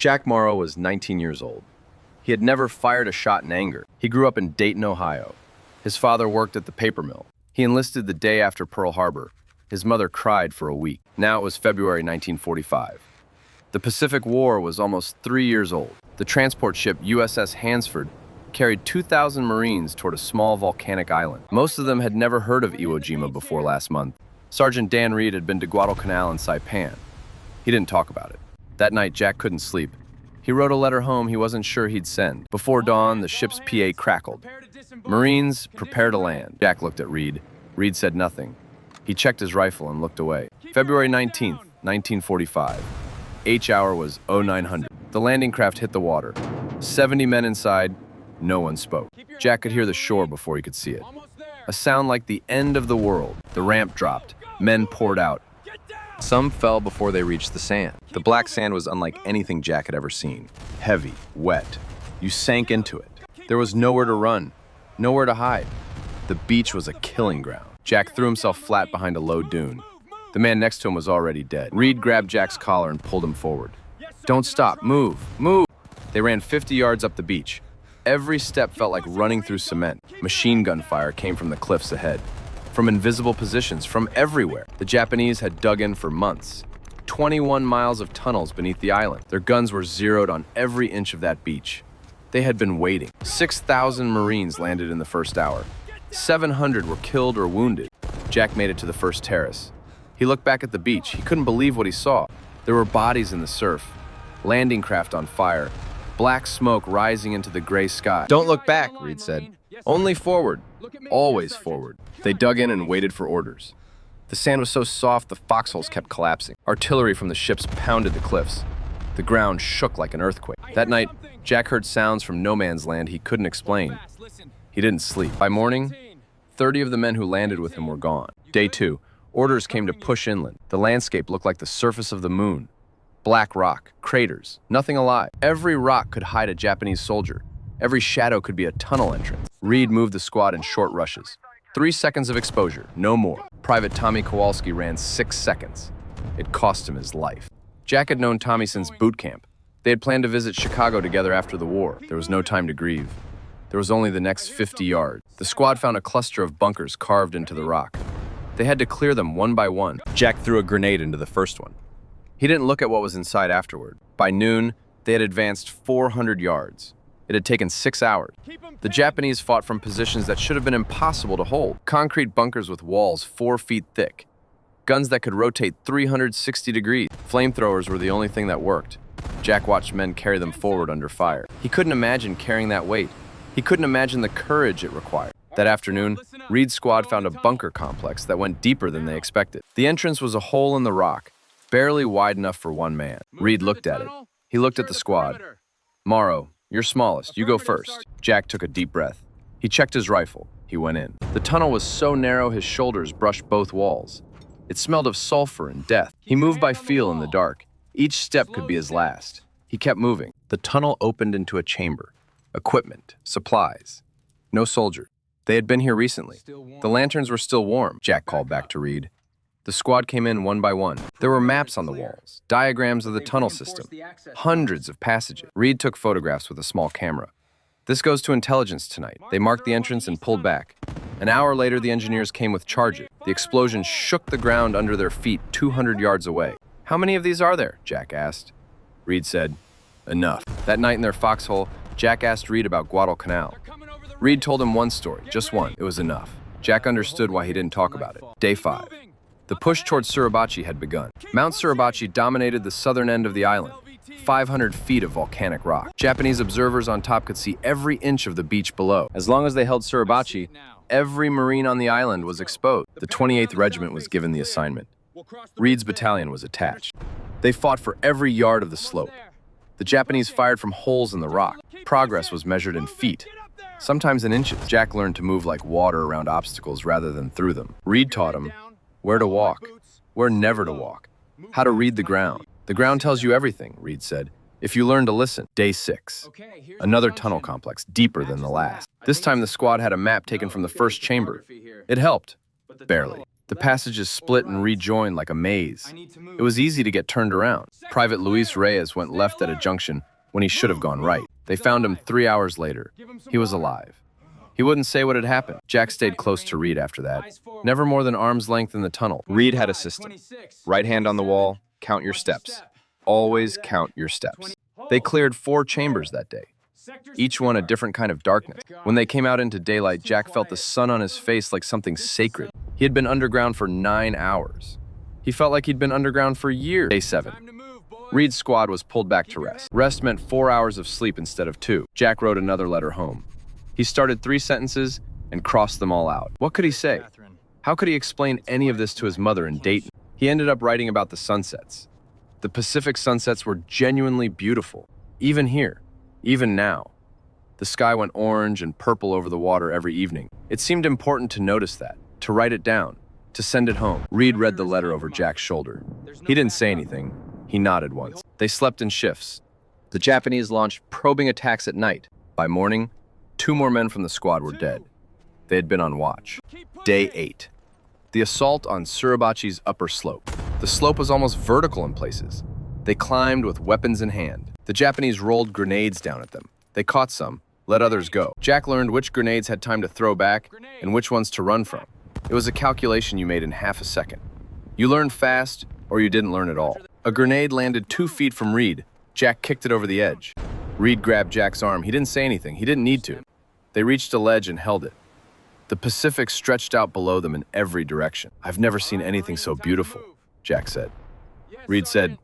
Jack Morrow was 19 years old. He had never fired a shot in anger. He grew up in Dayton, Ohio. His father worked at the paper mill. He enlisted the day after Pearl Harbor. His mother cried for a week. Now it was February 1945. The Pacific War was almost 3 years old. The transport ship USS Hansford carried 2,000 Marines toward a small volcanic island. Most of them had never heard of Iwo Jima before last month. Sergeant Dan Reed had been to Guadalcanal and Saipan. He didn't talk about it. That night, Jack couldn't sleep. He wrote a letter home he wasn't sure he'd send. Before dawn, the ship's PA crackled. Marines, prepare to land. Jack looked at Reed. Reed said nothing. He checked his rifle and looked away. February 19th, 1945. H-hour was 0900. The landing craft hit the water. 70 men inside. No one spoke. Jack could hear the shore before he could see it. A sound like the end of the world. The ramp dropped. Men poured out. Some fell before they reached the sand. The black sand was unlike anything Jack had ever seen. Heavy, wet. You sank into it. There was nowhere to run, nowhere to hide. The beach was a killing ground. Jack threw himself flat behind a low dune. The man next to him was already dead. Reed grabbed Jack's collar and pulled him forward. Don't stop, move, move. They ran 50 yards up the beach. Every step felt like running through cement. Machine gun fire came from the cliffs ahead. From invisible positions, from everywhere. The Japanese had dug in for months. 21 miles of tunnels beneath the island. Their guns were zeroed on every inch of that beach. They had been waiting. 6,000 Marines landed in the first hour. 700 were killed or wounded. Jack made it to the first terrace. He looked back at the beach. He couldn't believe what he saw. There were bodies in the surf. Landing craft on fire. Black smoke rising into the gray sky. Don't look back, Reed said. Only forward. Always forward. They dug in and waited for orders. The sand was so soft the foxholes kept collapsing. Artillery from the ships pounded the cliffs. The ground shook like an earthquake. That night, Jack heard sounds from no man's land he couldn't explain. He didn't sleep. By morning, 30 of the men who landed with him were gone. Day 2, orders came to push inland. The landscape looked like the surface of the moon. Black rock, craters, nothing alive. Every rock could hide a Japanese soldier. Every shadow could be a tunnel entrance. Reed moved the squad in short rushes. 3 seconds of exposure, no more. Private Tommy Kowalski ran 6 seconds. It cost him his life. Jack had known Tommy since boot camp. They had planned to visit Chicago together after the war. There was no time to grieve. There was only the next 50 yards. The squad found a cluster of bunkers carved into the rock. They had to clear them one by one. Jack threw a grenade into the first one. He didn't look at what was inside afterward. By noon, they had advanced 400 yards. It had taken 6 hours. The Japanese fought from positions that should have been impossible to hold. Concrete bunkers with walls 4 feet thick. Guns that could rotate 360 degrees. Flamethrowers were the only thing that worked. Jack watched men carry them forward under fire. He couldn't imagine carrying that weight. He couldn't imagine the courage it required. That afternoon, Reed's squad found a bunker complex that went deeper than they expected. The entrance was a hole in the rock, barely wide enough for one man. Reed looked at it. He looked at the squad. Morrow, you're smallest. You go first. Jack took a deep breath. He checked his rifle. He went in. The tunnel was so narrow his shoulders brushed both walls. It smelled of sulfur and death. He moved by feel in the dark. Each step could be his last. He kept moving. The tunnel opened into a chamber. Equipment, supplies. No soldier. They had been here recently. The lanterns were still warm, Jack called back to Reed. The squad came in one by one. There were maps on the walls, diagrams of the tunnel system, hundreds of passages. Reed took photographs with a small camera. This goes to intelligence tonight. They marked the entrance and pulled back. An hour later, the engineers came with charges. The explosion shook the ground under their feet 200 yards away. How many of these are there? Jack asked. Reed said, enough. That night in their foxhole, Jack asked Reed about Guadalcanal. Reed told him one story, just one. It was enough. Jack understood why he didn't talk about it. Day 5. The push towards Suribachi had begun. Mount Suribachi dominated the southern end of the island, 500 feet of volcanic rock. Japanese observers on top could see every inch of the beach below. As long as they held Suribachi, every Marine on the island was exposed. The 28th Regiment was given the assignment. Reed's battalion was attached. They fought for every yard of the slope. The Japanese fired from holes in the rock. Progress was measured in feet, sometimes in inches. Jack learned to move like water around obstacles rather than through them. Reed taught him where to walk, where never to walk, how to read the ground. The ground tells you everything, Reed said, if you learn to listen. Day 6. Another tunnel complex, deeper than the last. This time the squad had a map taken from the first chamber. It helped, barely. The passages split and rejoined like a maze. It was easy to get turned around. Private Luis Reyes went left at a junction when he should have gone right. They found him 3 hours later. He was alive. He wouldn't say what had happened. Jack stayed close to Reed after that, never more than arm's length in the tunnel. Reed had a system. Right hand on the wall, count your steps. Always count your steps. They cleared 4 chambers that day, each one a different kind of darkness. When they came out into daylight, Jack felt the sun on his face like something sacred. He had been underground for 9 hours. He felt like he'd been underground for years. Day 7. Reed's squad was pulled back to rest. Rest meant 4 hours of sleep instead of 2. Jack wrote another letter home. He started 3 sentences and crossed them all out. What could he say? How could he explain any of this to his mother in Dayton? He ended up writing about the sunsets. The Pacific sunsets were genuinely beautiful, even here, even now. The sky went orange and purple over the water every evening. It seemed important to notice that, to write it down, to send it home. Reed read the letter over Jack's shoulder. He didn't say anything. He nodded once. They slept in shifts. The Japanese launched probing attacks at night. By morning, 2 more men from the squad were dead. They had been on watch. Day 8. The assault on Suribachi's upper slope. The slope was almost vertical in places. They climbed with weapons in hand. The Japanese rolled grenades down at them. They caught some, let others go. Jack learned which grenades had time to throw back and which ones to run from. It was a calculation you made in half a second. You learned fast, or you didn't learn at all. A grenade landed 2 feet from Reed. Jack kicked it over the edge. Reed grabbed Jack's arm. He didn't say anything. He didn't need to. They reached a ledge and held it. The Pacific stretched out below them in every direction. "I've never seen anything so beautiful," Jack said. Reed said,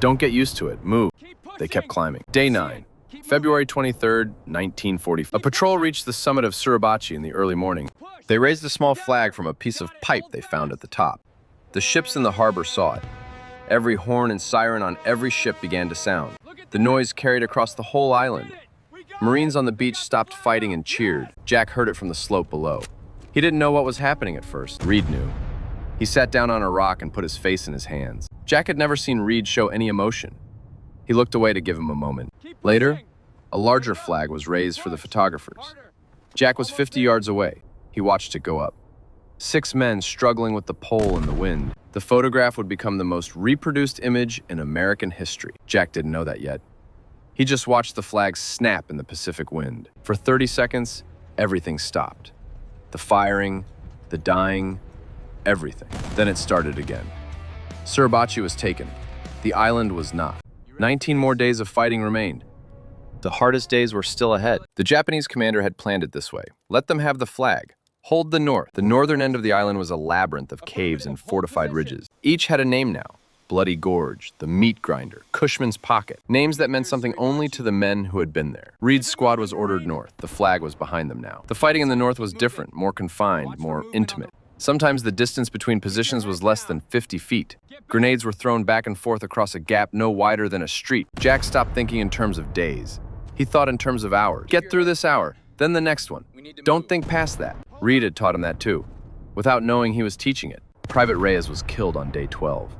"Don't get used to it. Move." They kept climbing. Day 9. February 23rd, 1945. A patrol reached the summit of Suribachi in the early morning. They raised a small flag from a piece of pipe they found at the top. The ships in the harbor saw it. Every horn and siren on every ship began to sound. The noise carried across the whole island. Marines on the beach stopped fighting and cheered. Jack heard it from the slope below. He didn't know what was happening at first. Reed knew. He sat down on a rock and put his face in his hands. Jack had never seen Reed show any emotion. He looked away to give him a moment. Later, a larger flag was raised for the photographers. Jack was 50 yards away. He watched it go up. 6 men struggling with the pole in the wind. The photograph would become the most reproduced image in American history. Jack didn't know that yet. He just watched the flag snap in the Pacific wind. For 30 seconds, everything stopped. The firing, the dying, everything. Then it started again. Suribachi was taken. The island was not. 19 more days of fighting remained. The hardest days were still ahead. The Japanese commander had planned it this way. Let them have the flag. Hold the north. The northern end of the island was a labyrinth of caves and fortified ridges. Each had a name now. Bloody Gorge, the Meat Grinder, Cushman's Pocket. Names that meant something only to the men who had been there. Reed's squad was ordered north. The flag was behind them now. The fighting in the north was different, more confined, more intimate. Sometimes the distance between positions was less than 50 feet. Grenades were thrown back and forth across a gap no wider than a street. Jack stopped thinking in terms of days. He thought in terms of hours. Get through this hour, then the next one. Don't think past that. Reed had taught him that too, without knowing he was teaching it. Private Reyes was killed on day 12.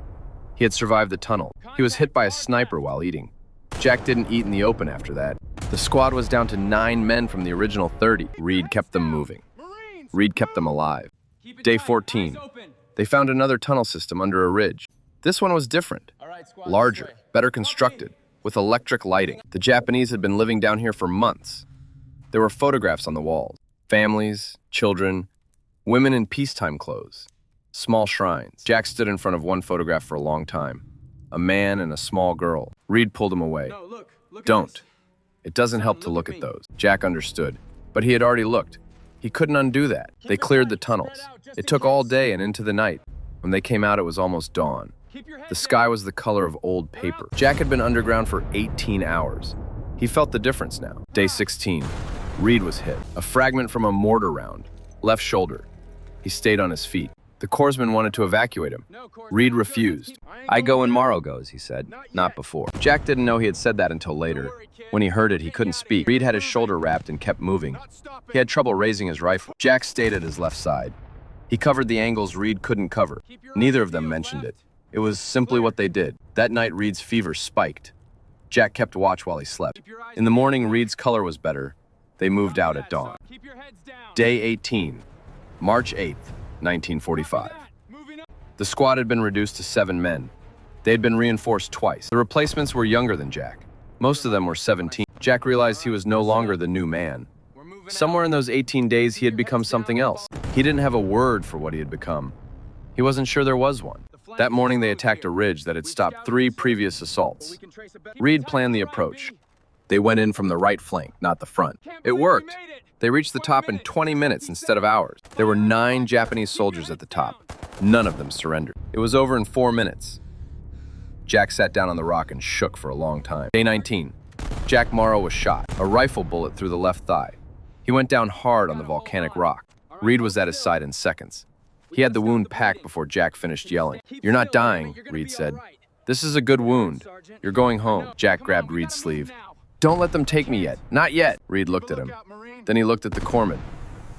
He had survived the tunnel. He was hit by a sniper while eating. Jack didn't eat in the open after that. The squad was down to 9 men from the original 30. Reed kept them moving. Reed kept them alive. Day 14. They found another tunnel system under a ridge. This one was different, larger, better constructed, with electric lighting. The Japanese had been living down here for months. There were photographs on the walls. Families, children, women in peacetime clothes. Small shrines. Jack stood in front of one photograph for a long time. A man and a small girl. Reed pulled him away. Don't. It doesn't help to look at those. Jack understood, but he had already looked. He couldn't undo that. They cleared the tunnels. It took all day and into the night. When they came out, it was almost dawn. The sky was the color of old paper. Jack had been underground for 18 hours. He felt the difference now. Day 16. Reed was hit. A fragment from a mortar round. Left shoulder. He stayed on his feet. The corpsman wanted to evacuate him. Reed refused. "I go when Morrow goes," he said, not before. Jack didn't know he had said that until later. When he heard it, he couldn't speak. Reed had his shoulder wrapped and kept moving. He had trouble raising his rifle. Jack stayed at his left side. He covered the angles Reed couldn't cover. Neither of them mentioned it. It was simply what they did. That night, Reed's fever spiked. Jack kept watch while he slept. In the morning, Reed's color was better. They moved out at dawn. Day 18, March 8th, 1945. The squad had been reduced to 7 men. They had been reinforced twice. The replacements were younger than Jack. Most of them were 17. Jack realized he was no longer the new man. Somewhere in those 18 days, he had become something else. He didn't have a word for what he had become. He wasn't sure there was one. That morning, they attacked a ridge that had stopped 3 previous assaults. Reed planned the approach. They went in from the right flank, not the front. It worked. They reached the top in 20 minutes instead of hours. There were 9 Japanese soldiers at the top. None of them surrendered. It was over in 4 minutes. Jack sat down on the rock and shook for a long time. Day 19. Jack Morrow was shot. A rifle bullet through the left thigh. He went down hard on the volcanic rock. Reed was at his side in seconds. He had the wound packed before Jack finished yelling. "You're not dying," Reed said. "This is a good wound. You're going home." Jack grabbed Reed's sleeve. "Don't let them take me yet. Not yet." Reed looked at him. Then he looked at the corpsman.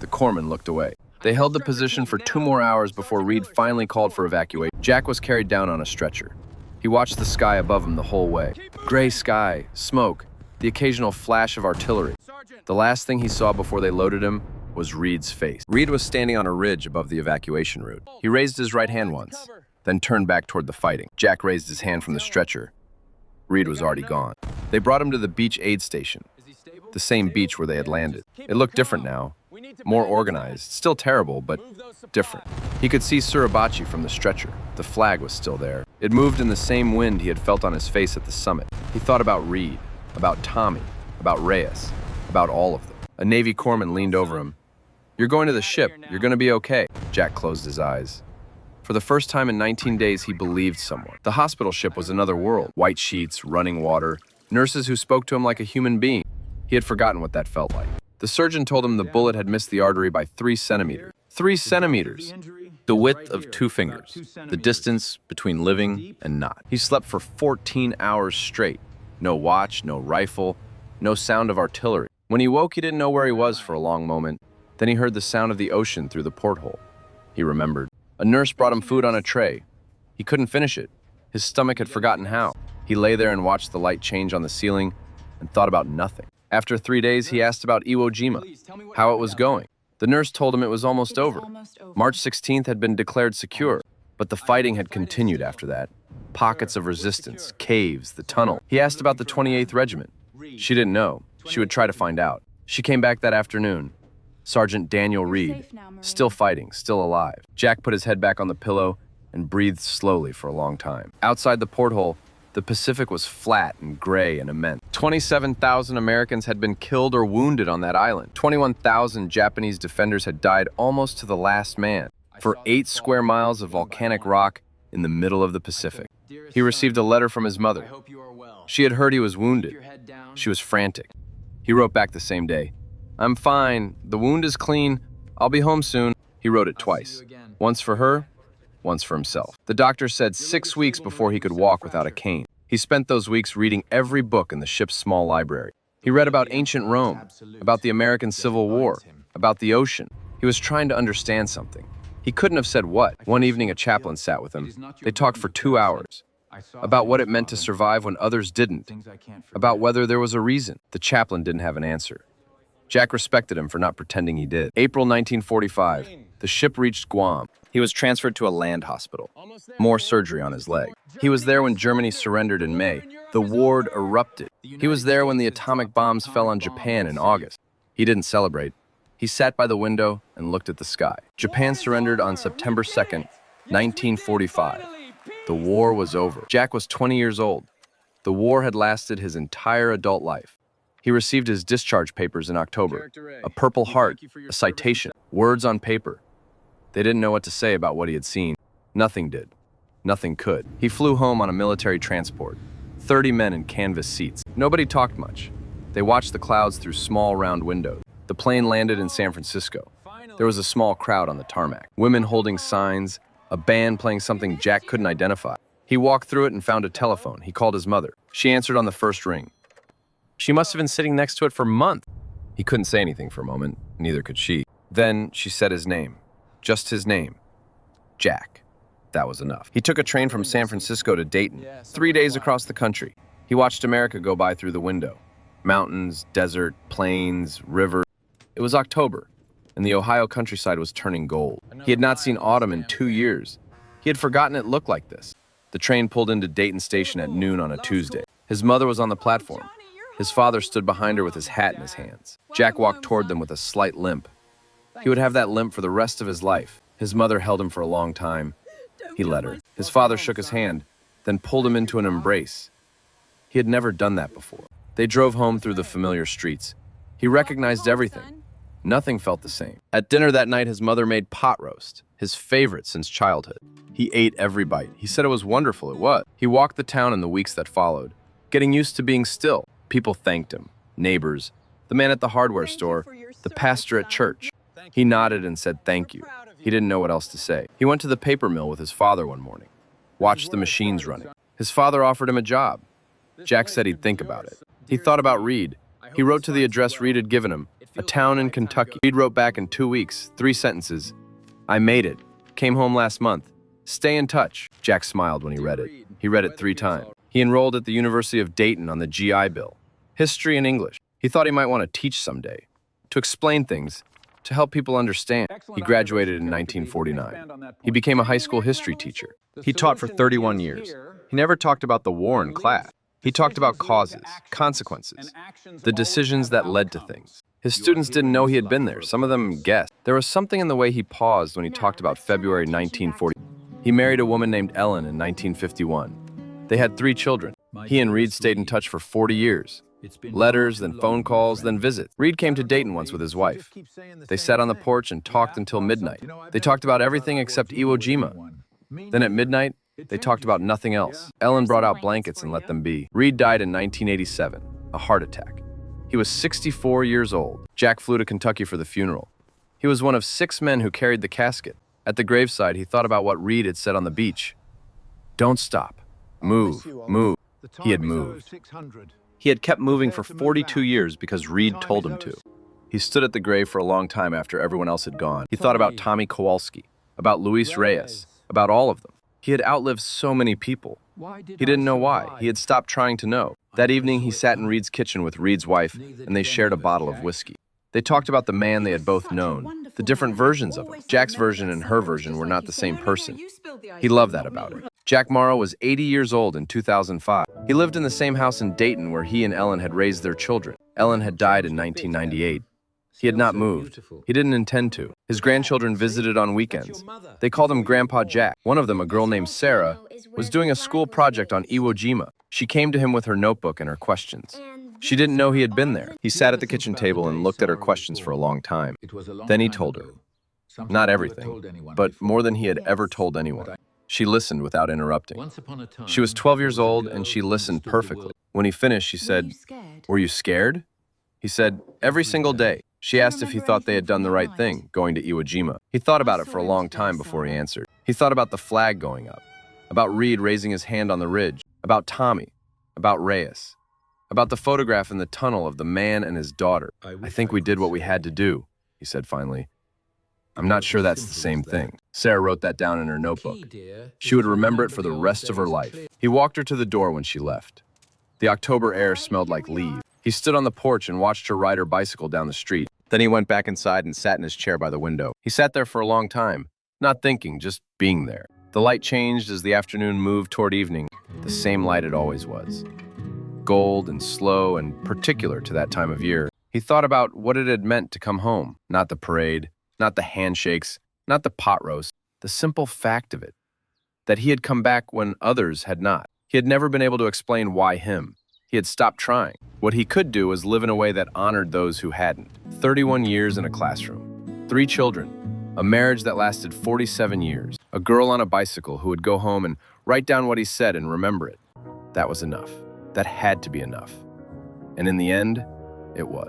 The corpsman looked away. They held the position for 2 more hours before Reed finally called for evacuation. Jack was carried down on a stretcher. He watched the sky above him the whole way. Gray sky, smoke, the occasional flash of artillery. The last thing he saw before they loaded him was Reed's face. Reed was standing on a ridge above the evacuation route. He raised his right hand once, then turned back toward the fighting. Jack raised his hand from the stretcher. Reed was already gone. They brought him to the beach aid station, the same beach where they had landed. It looked different now, more organized, still terrible, but different. He could see Suribachi from the stretcher. The flag was still there. It moved in the same wind he had felt on his face at the summit. He thought about Reed, about Tommy, about Reyes, about all of them. A Navy corpsman leaned over him. "You're going to the ship. You're going to be okay." Jack closed his eyes. For the first time in 19 days, he believed someone. The hospital ship was another world. White sheets, running water, nurses who spoke to him like a human being. He had forgotten what that felt like. The surgeon told him the bullet had missed the artery by 3 centimeters. 3 centimeters! The width of 2 fingers. The distance between living and not. He slept for 14 hours straight. No watch, no rifle, no sound of artillery. When he woke, he didn't know where he was for a long moment. Then he heard the sound of the ocean through the porthole. He remembered. A nurse brought him food on a tray. He couldn't finish it. His stomach had forgotten how. He lay there and watched the light change on the ceiling and thought about nothing. After 3 days, he asked about Iwo Jima, how it was going. The nurse told him it was almost over. March 16th had been declared secure, but the fighting had continued after that. Pockets of resistance, caves, the tunnel. He asked about the 28th Regiment. She didn't know. She would try to find out. She came back that afternoon. Sergeant Daniel Reed, still fighting, still alive. Jack put his head back on the pillow and breathed slowly for a long time. Outside the porthole, the Pacific was flat and gray and immense. 27,000 Americans had been killed or wounded on that island. 21,000 Japanese defenders had died almost to the last man for 8 square miles of volcanic rock in the middle of the Pacific. He received a letter from his mother. She had heard he was wounded. She was frantic. He wrote back the same day, "I'm fine. The wound is clean. I'll be home soon." He wrote it twice. Once for her, once for himself. The doctor said 6 weeks before he could walk without a cane. He spent those weeks reading every book in the ship's small library. He read about ancient Rome, about the American Civil War, about the ocean. He was trying to understand something. He couldn't have said what. One evening, a chaplain sat with him. They talked for 2 hours. About what it meant to survive when others didn't. About whether there was a reason. The chaplain didn't have an answer. Jack respected him for not pretending he did. April 1945. The ship reached Guam. He was transferred to a land hospital. More surgery on his leg. He was there when Germany surrendered in May. The war erupted. He was there when the atomic bombs fell on Japan in August. He didn't celebrate. He sat by the window and looked at the sky. Japan surrendered on September 2nd, 1945. The war was over. Jack was 20 years old. The war had lasted his entire adult life. He received his discharge papers in October. A Purple Heart, a citation, words on paper. They didn't know what to say about what he had seen. Nothing did. Nothing could. He flew home on a military transport. 30 men in canvas seats. Nobody talked much. They watched the clouds through small round windows. The plane landed in San Francisco. There was a small crowd on the tarmac. Women holding signs, a band playing something Jack couldn't identify. He walked through it and found a telephone. He called his mother. She answered on the first ring. She must have been sitting next to it for months. He couldn't say anything for a moment, neither could she. Then she said his name. Just his name. Jack. That was enough. He took a train from San Francisco to Dayton, 3 days across the country. He watched America go by through the window. Mountains, desert, plains, rivers. It was October, and the Ohio countryside was turning gold. He had not seen autumn in 2 years. He had forgotten it looked like this. The train pulled into Dayton Station at noon on a Tuesday. His mother was on the platform. His father stood behind her with his hat in his hands. Jack walked toward them with a slight limp. He would have that limp for the rest of his life. His mother held him for a long time. He let her. His father shook his hand, then pulled him into an embrace. He had never done that before. They drove home through the familiar streets. He recognized everything. Nothing felt the same. At dinner that night, his mother made pot roast, his favorite since childhood. He ate every bite. He said it was wonderful. It was. He walked the town in the weeks that followed, getting used to being still. People thanked him. Neighbors, the man at the hardware store, the pastor at church. He nodded and said thank you. He didn't know what else to say. He went to the paper mill with his father one morning, watched the machines running. His father offered him a job. Jack said he'd think about it. He thought about Reed. He wrote to the address Reed had given him, a town in Kentucky. Reed wrote back in 2 weeks, 3 sentences. I made it. Came home last month. Stay in touch. Jack smiled when he read it. He read it 3 times. He enrolled at the University of Dayton on the GI Bill. History and English. He thought he might want to teach someday, to explain things, to help people understand. He graduated in 1949. He became a high school history teacher. He taught for 31 years. He never talked about the war in class. He talked about causes, consequences, the decisions that led to things. His students didn't know he had been there. Some of them guessed. There was something in the way he paused when he talked about February 1940. He married a woman named Ellen in 1951. They had 3 children. He and Reed stayed in touch for 40 years. Letters, then phone calls, then visits. Reed came to Dayton once with his wife. They sat on the porch and talked until midnight. They talked about everything except Iwo Jima. Then at midnight, they talked about nothing else. Ellen brought out blankets and let them be. Reed died in 1987, a heart attack. He was 64 years old. Jack flew to Kentucky for the funeral. He was one of 6 men who carried the casket. At the graveside, he thought about what Reed had said on the beach. Don't stop. Move, move. He had moved. He had kept moving for 42 years because Reed told him to. He stood at the grave for a long time after everyone else had gone. He thought about Tommy Kowalski, about Luis Reyes, about all of them. He had outlived so many people. He didn't know why. He had stopped trying to know. That evening, he sat in Reed's kitchen with Reed's wife, and they shared a bottle of whiskey. They talked about the man they had both known, the different versions of him. Jack's version and her version were not the same person. He loved that about her. Jack Morrow was 80 years old in 2005. He lived in the same house in Dayton where he and Ellen had raised their children. Ellen had died in 1998. He had not moved. He didn't intend to. His grandchildren visited on weekends. They called him Grandpa Jack. One of them, a girl named Sarah, was doing a school project on Iwo Jima. She came to him with her notebook and her questions. She didn't know he had been there. He sat at the kitchen table and looked at her questions for a long time. Then he told her. Not everything, but more than he had ever told anyone. She listened without interrupting. She was 12 years old and she listened perfectly. When he finished, she said, "Were you scared?" He said, "Every single day." She asked if he thought they had done the right thing, going to Iwo Jima. He thought about it for a long time before he answered. He thought about the flag going up, about Reed raising his hand on the ridge, about Tommy, about Reyes, about the photograph in the tunnel of the man and his daughter. "I think we did what we had to do," he said finally. "I'm not sure that's the same thing." Sarah wrote that down in her notebook. She would remember it for the rest of her life. He walked her to the door when she left. The October air smelled like leaves. He stood on the porch and watched her ride her bicycle down the street. Then he went back inside and sat in his chair by the window. He sat there for a long time, not thinking, just being there. The light changed as the afternoon moved toward evening, the same light it always was. Gold and slow and particular to that time of year. He thought about what it had meant to come home, not the parade, not the handshakes, not the pot roast, the simple fact of it, that he had come back when others had not. He had never been able to explain why him. He had stopped trying. What he could do was live in a way that honored those who hadn't. 31 years in a classroom, 3 children, a marriage that lasted 47 years, a girl on a bicycle who would go home and write down what he said and remember it. That was enough. That had to be enough. And in the end, it was.